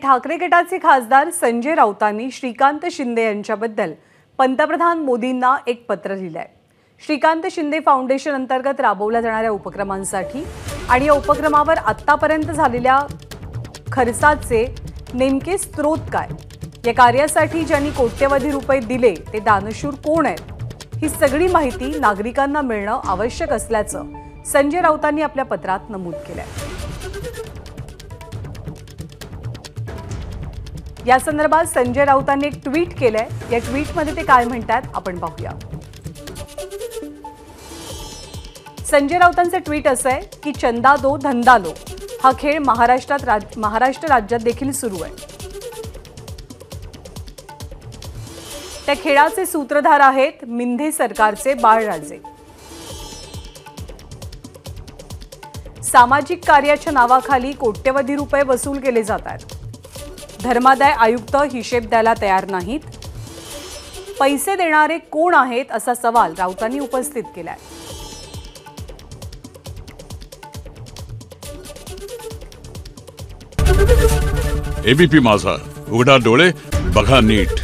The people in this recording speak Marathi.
ठाकरे गटाचे खासदार संजय राऊतांनी श्रीकांत शिंदे यांच्याबद्दल पंतप्रधान मोदींना एक पत्र लिहिलंय। श्रीकांत शिंदे फाउंडेशन अंतर्गत राबवल्या जाणाऱ्या उपक्रमांसाठी आणि या उपक्रमावर आतापर्यंत झालेल्या खर्चाचे नेमके स्रोत काय, या कार्यासाठी ज्यांनी कोट्यवधी रुपये दिले ते दानशूर कोण आहेत, ही सगळी माहिती नागरिकांना मिळणं आवश्यक असल्याचं संजय राऊतांनी आपल्या पत्रात नमूद केलंय। या संदर्भात संजय राऊतांनी एक ट्विट केलंय। या ट्विटमध्ये ते काय म्हणतात आपण पाहूया। संजय राऊतांचं ट्विट असं आहे की चंदा दो धंदा लो हा खेळ महाराष्ट्र राज्यात देखील सुरू आहे। त्या खेळाचे सूत्रधार आहेत मिंधे सरकारचे बाळराजे। सामाजिक कार्याच्या नावाखाली कोट्यवधी रुपये वसूल केले जातात। धर्मादाय आयुक्त हिशेब द्यायला तयार नाहीत। पैसे देणारे कोण आहेत असा सवाल राऊतांनी उपस्थित केलाय। एबीपी माझा, उघडा डोळे बघा नीट।